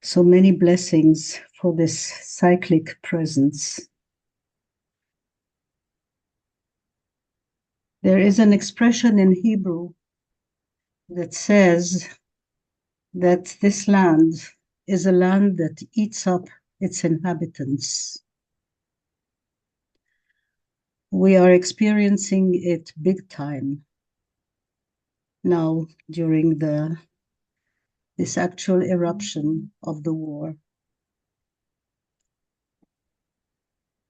So many blessings for this cyclic presence. There is an expression in Hebrew that says that this land is a land that eats up its inhabitants. We are experiencing it big time now during this actual eruption of the war.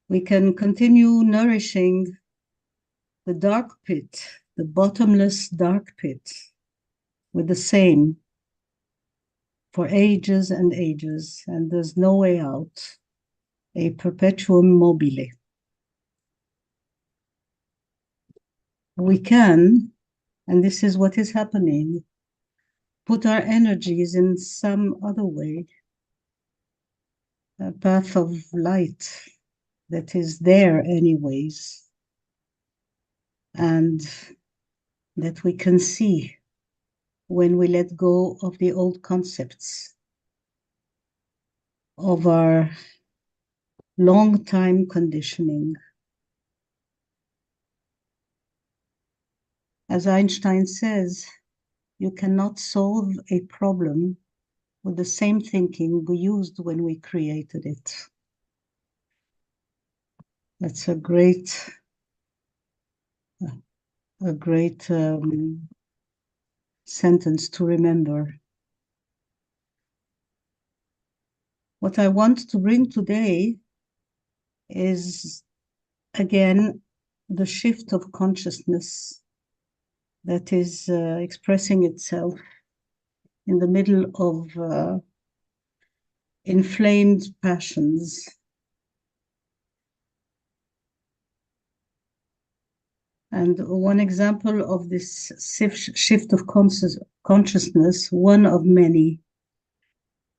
We can continue nourishing the dark pit, the bottomless dark pit, with the same for ages and ages, and there's no way out, a perpetuum mobile. We can, and this is what is happening, put our energies in some other way, a path of light that is there anyways, and that we can see when we let go of the old concepts of our long time conditioning. As Einstein says, you cannot solve a problem with the same thinking we used when we created it. That's a great sentence to remember. What I want to bring today is, again, the shift of consciousness that is expressing itself in the middle of inflamed passions. And one example of this shift of consciousness, one of many,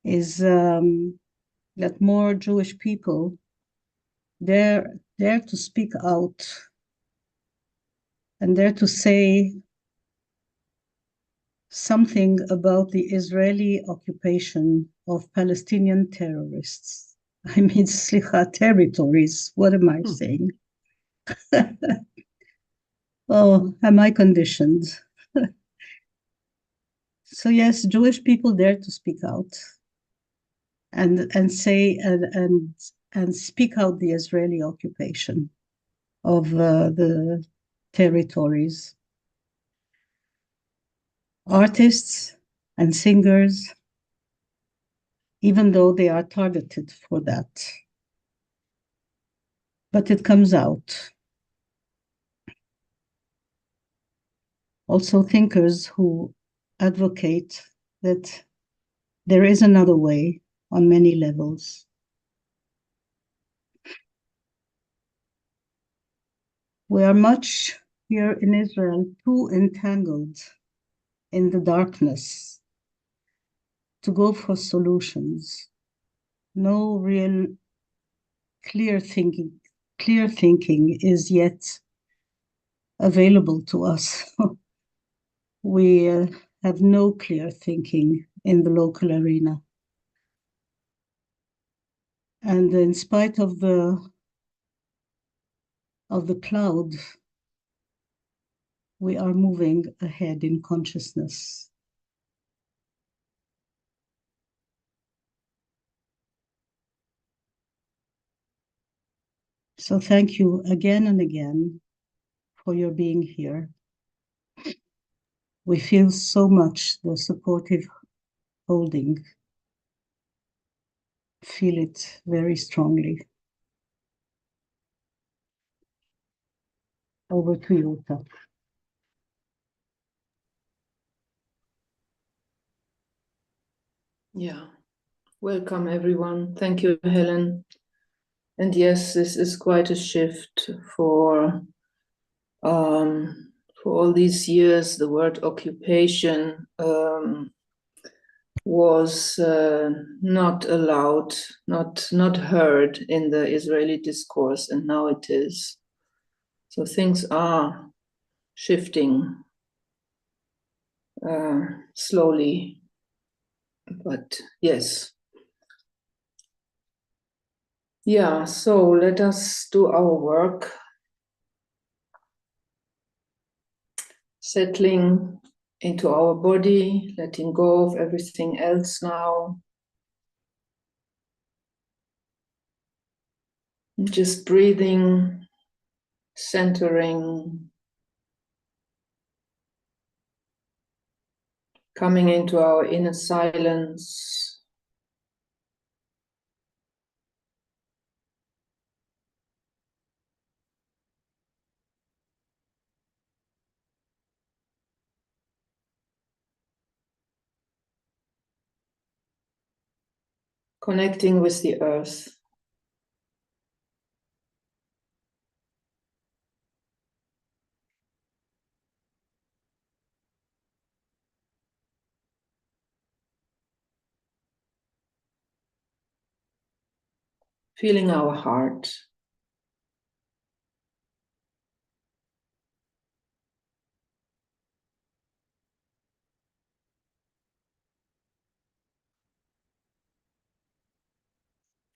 is that more Jewish people dare to speak out and dare to say something about the Israeli occupation of Palestinian terrorists. I mean, slicha, territories. What am I saying? Oh, am I conditioned? So yes, Jewish people dare to speak out and say and speak out the Israeli occupation of the territories. Artists and singers, even though they are targeted for that. But it comes out. Also thinkers who advocate that there is another way on many levels. We are much here in Israel too entangled in the darkness to go for solutions. No real clear thinking is yet available to us. We have no clear thinking in the local arena. And in spite of the cloud, we are moving ahead in consciousness. So thank you again and again for your being here. We feel so much the supportive holding. Feel it very strongly. Over to you, Uta. Yeah, welcome everyone. Thank you, Helen. And yes, this is quite a shift for all these years. The word occupation was not allowed, not heard in the Israeli discourse, and now it is. So things are shifting slowly, but yes, Yeah, so let us do our work. Settling into our body, letting go of everything else now. Just breathing, centering, coming into our inner silence. Connecting with the earth. Feeling our heart.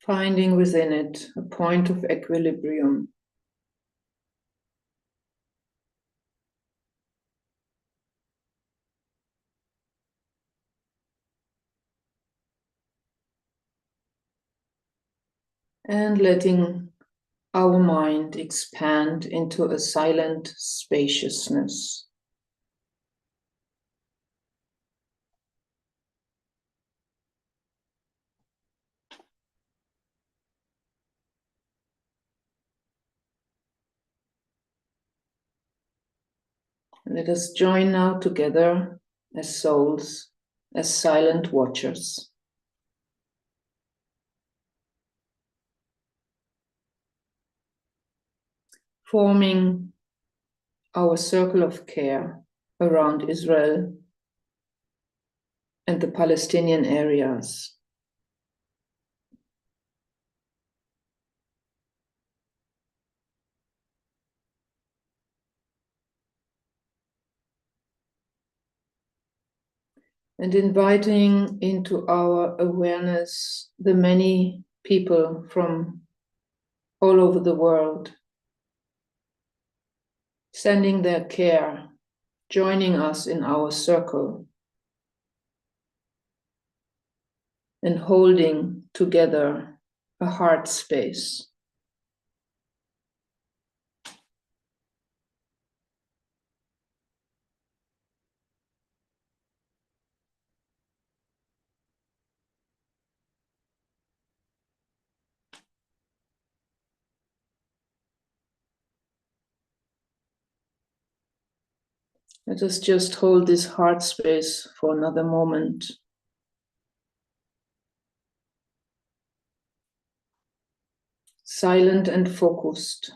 Finding within it a point of equilibrium. And letting our mind expand into a silent spaciousness. Let us join now together as souls, as silent watchers. Forming our circle of care around Israel and the Palestinian areas. And inviting into our awareness the many people from all over the world, sending their care, joining us in our circle, and holding together a heart space. Let us just hold this heart space for another moment. Silent and focused.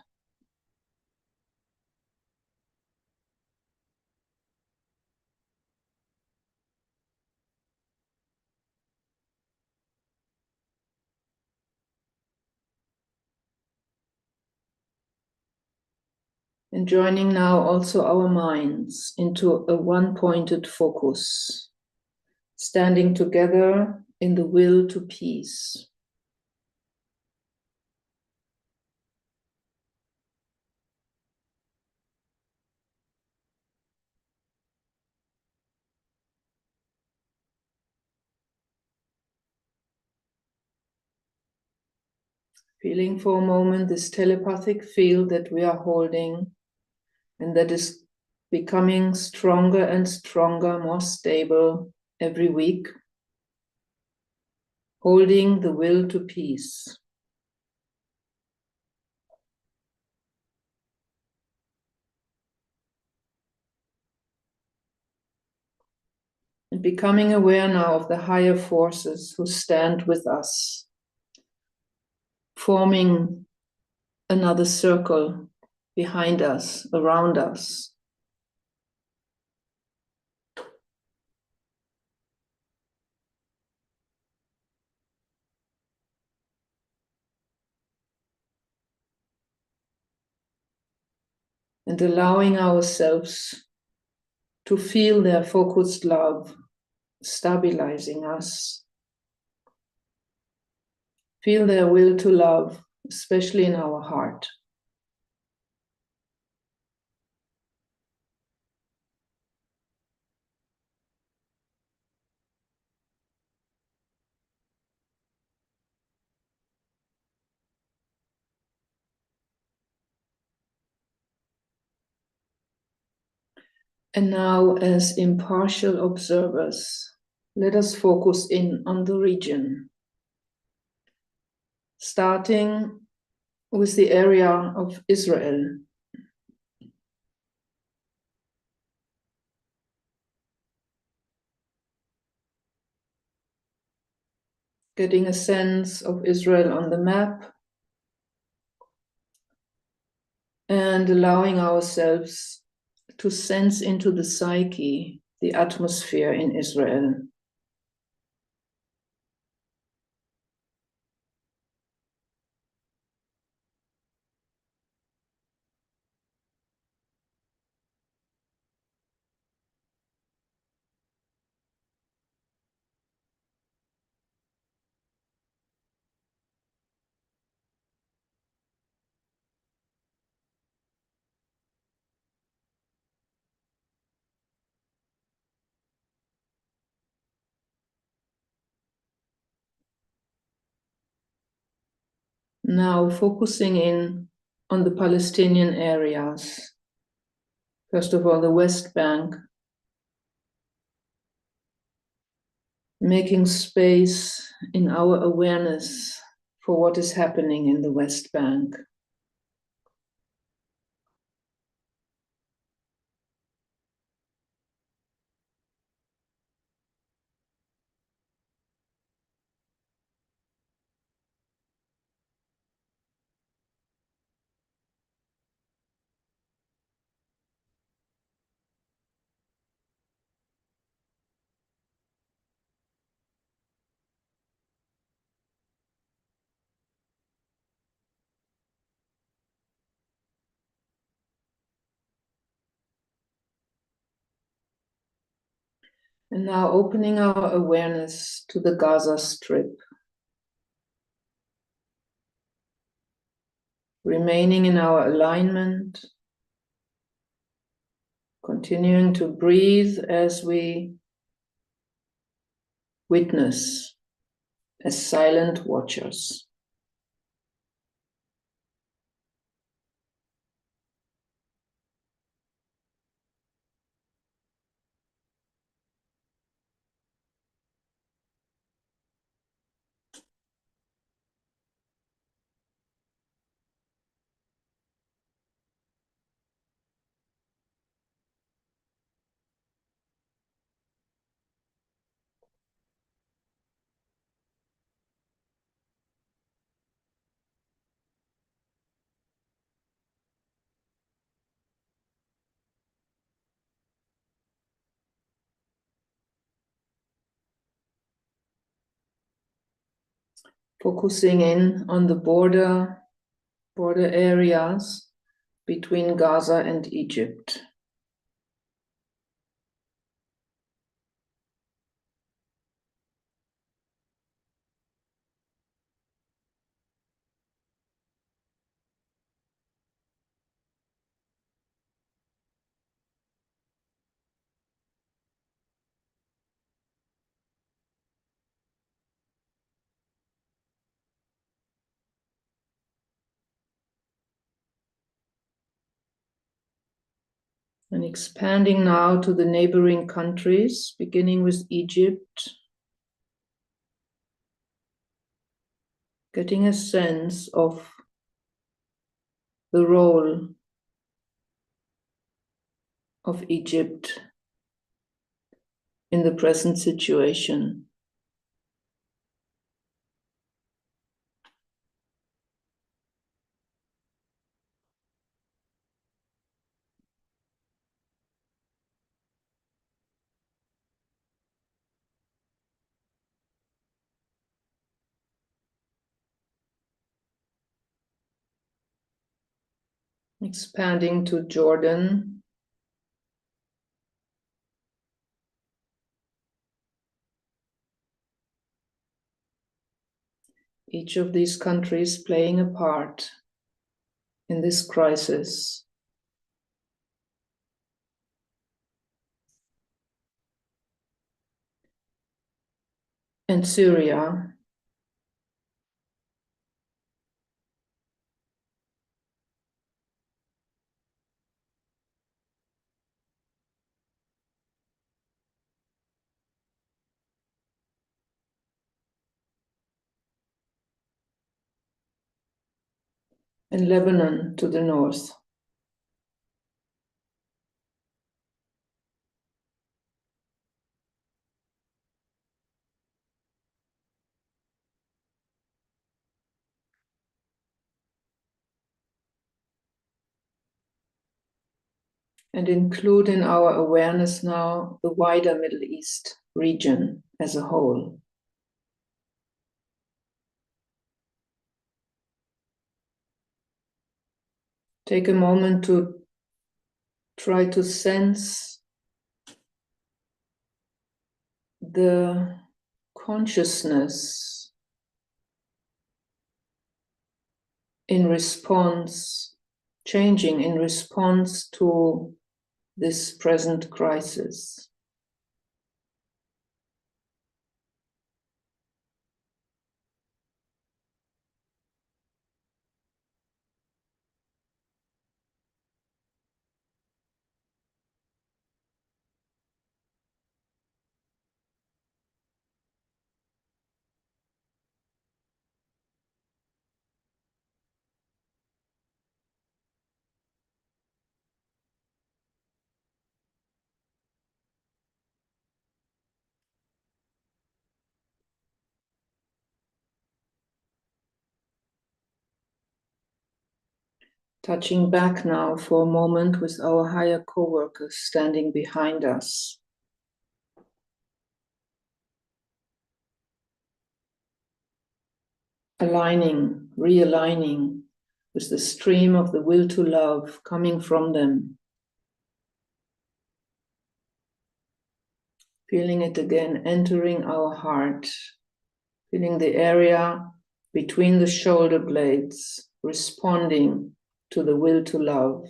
And joining now also our minds into a one-pointed focus, standing together in the will to peace. Feeling for a moment this telepathic field that we are holding and that is becoming stronger and stronger, more stable every week. Holding the will to peace. And becoming aware now of the higher forces who stand with us, forming another circle behind us, around us. And allowing ourselves to feel their focused love stabilizing us. Feel their will to love especially in our heart. And now, as impartial observers, let us focus in on the region, starting with the area of Israel. Getting a sense of Israel on the map and allowing ourselves to sense into the psyche, the atmosphere in Israel. Now focusing in on the Palestinian areas. First of all, the West Bank. Making space in our awareness for what is happening in the West Bank. And now opening our awareness to the Gaza Strip. Remaining in our alignment, continuing to breathe as we witness as silent watchers. Focusing in on the border areas between Gaza and Egypt. And expanding now to the neighboring countries, beginning with Egypt. Getting a sense of the role of Egypt in the present situation. Expanding to Jordan. each of these countries playing a part in this crisis. And Syria, and Lebanon to the north. And include in our awareness now the wider Middle East region as a whole. Take a moment to try to sense the consciousness in response, changing in response to this present crisis. Touching back now for a moment with our higher co-workers standing behind us. Aligning, realigning with the stream of the will to love coming from them. Feeling it again entering our heart, feeling the area between the shoulder blades responding to the will to love.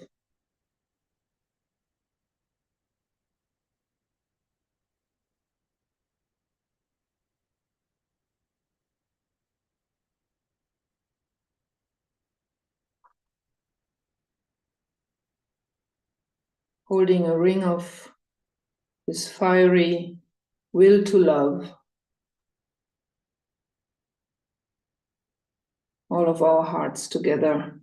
Holding a ring of this fiery will to love, all of our hearts together.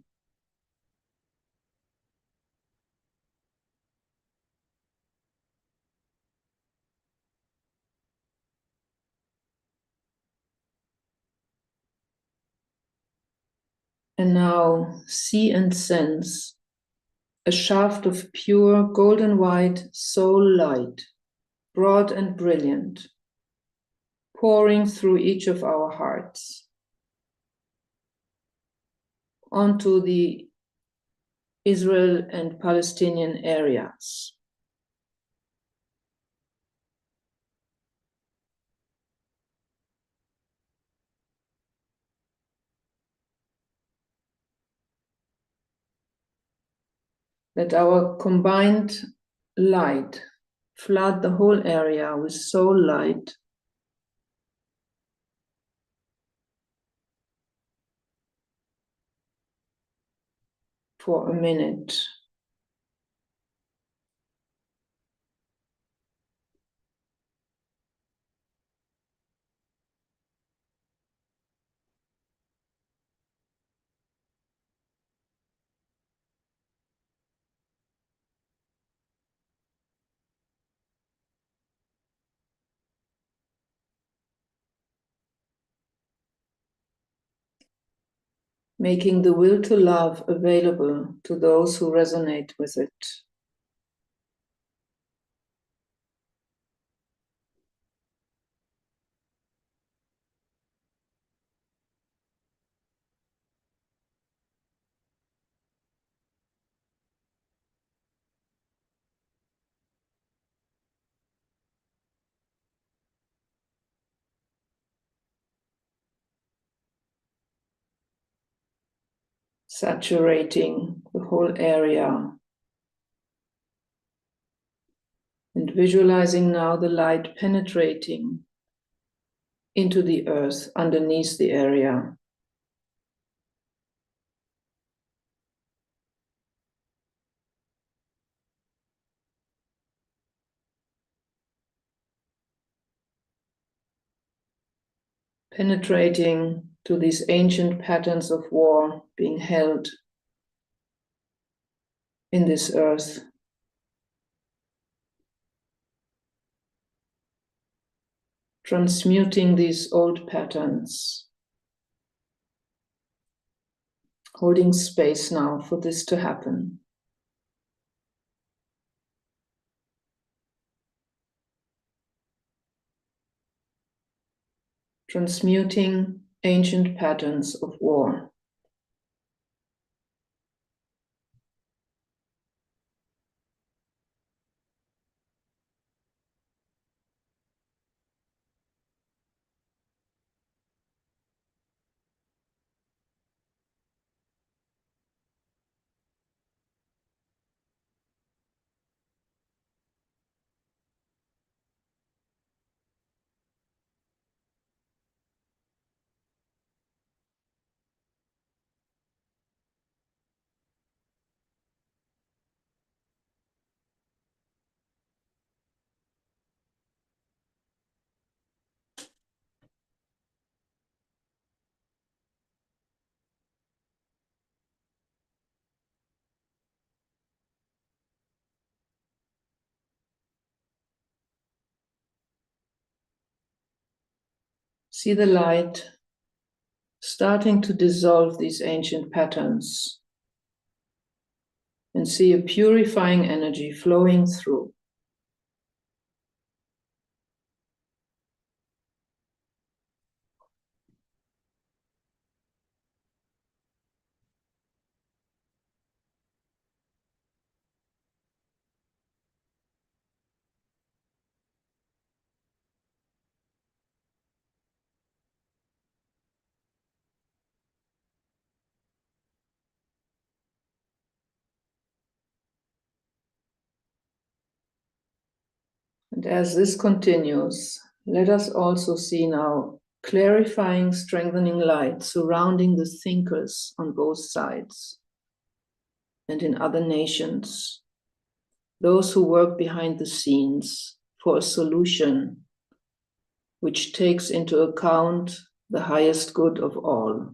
And now see and sense a shaft of pure golden white soul light, broad and brilliant, pouring through each of our hearts onto the Israel and Palestinian areas. Let our combined light flood the whole area with soul light. For a minute. Making the will to love available to those who resonate with it. saturating the whole area. And visualizing now the light penetrating into the earth underneath the area. Penetrating to these ancient patterns of war being held in this earth. Transmuting these old patterns. Holding space now for this to happen. Transmuting ancient patterns of war. See the light starting to dissolve these ancient patterns and see a purifying energy flowing through. And as this continues, let us also see now clarifying, strengthening light surrounding the thinkers on both sides and in other nations, those who work behind the scenes for a solution which takes into account the highest good of all.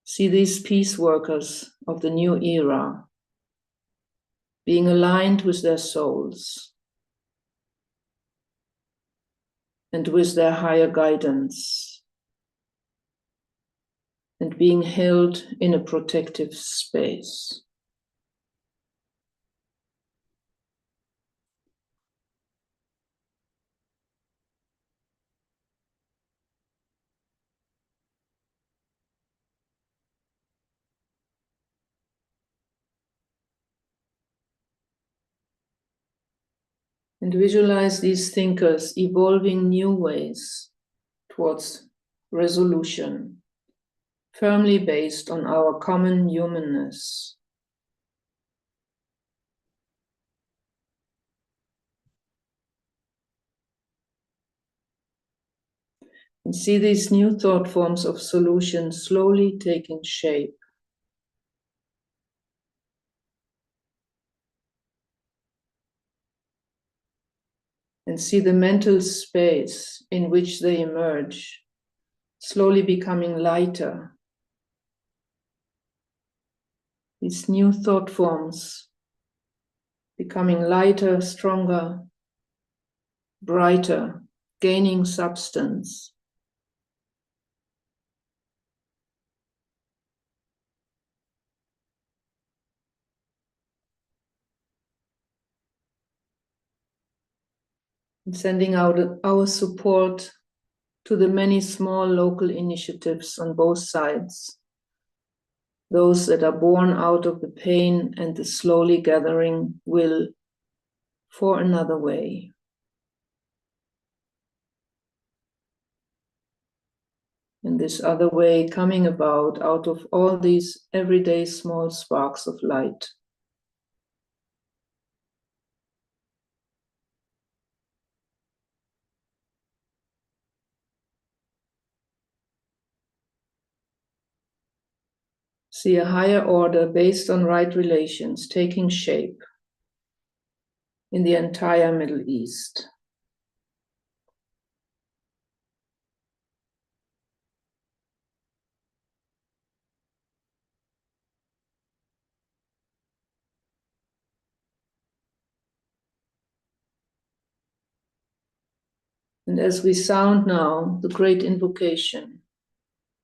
See these peace workers of the new era being aligned with their souls and with their higher guidance, and being held in a protective space. And visualize these thinkers evolving new ways towards resolution, firmly based on our common humanness. And see these new thought forms of solution slowly taking shape. And see the mental space in which they emerge, slowly becoming lighter. These new thought forms becoming lighter, stronger, brighter, gaining substance. And sending out our support to the many small local initiatives on both sides, those that are born out of the pain and the slowly gathering will for another way. in this other way coming about out of all these everyday small sparks of light. See a higher order based on right relations taking shape in the entire Middle East. And as we sound now the great invocation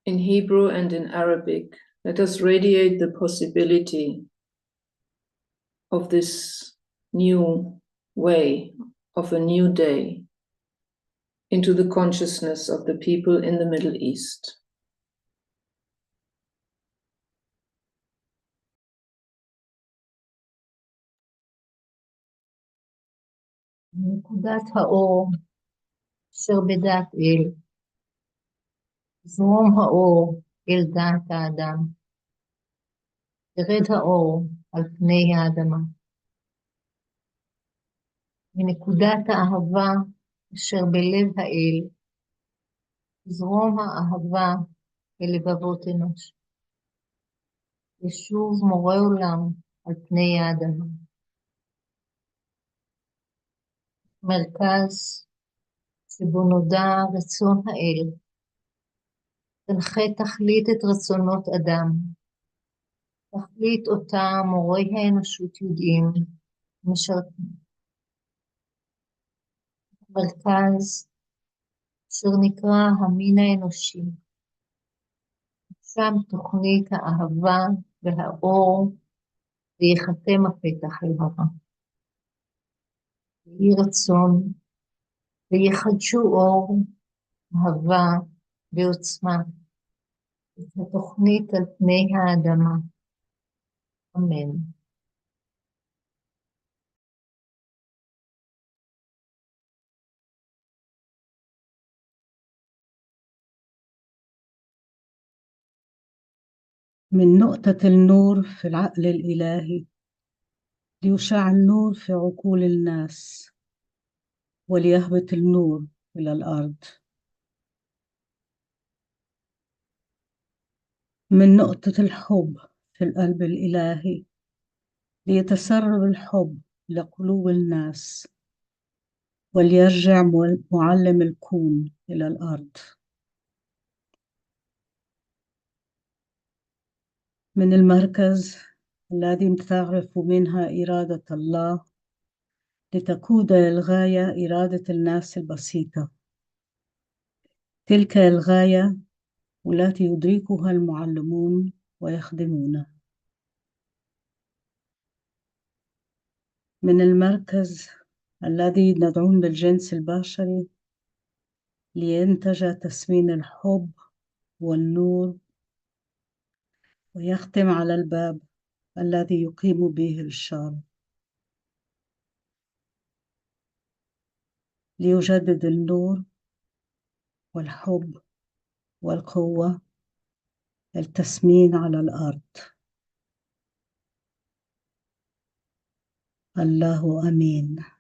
in Hebrew and in Arabic, let us radiate the possibility of this new way, of a new day, into the consciousness of the people in the Middle East. נקודת האור אשר בדעת אל, זרום האור אל דעת האדם, ירד האור על פני האדמה. מנקודת האהבה אשר בלב האל, זרום האהבה אל לבבות אנוש. ישוב מורה עולם על פני האדמה. מרכז שבו נודע רצון האל, תנחה תכלית את רצונות אדם, תכלית אותה מורי האנושות יודעים, משרתים. מרכז אשר נקרא המין האנושי, שם תוכנית האהבה והאור, ויחתם הפתח אל הרע. יהי רצון, ויחדשו אור, אהבה ועוצמה, את התוכנית על פני האדמה. אמן. من نقطة النور في العقل الإلهي ليشع النور في عقول الناس وليهبط النور إلى الأرض. من نقطة الحب في القلب الإلهي ليتسرب الحب لقلوب الناس وليرجع معلم الكون إلى الأرض. من المركز الذي تعرف منها إرادة الله لتقود للغاية إرادة الناس البسيطة، تلك الغاية والتي يدركها المعلمون ويخدمون. من المركز الذي ندعون بالجنس البشري لينتج تسمين الحب والنور ويختم على الباب الذي يقيم به الشر، ليجدد النور والحب والقوة التسمين على الأرض. الله أمين.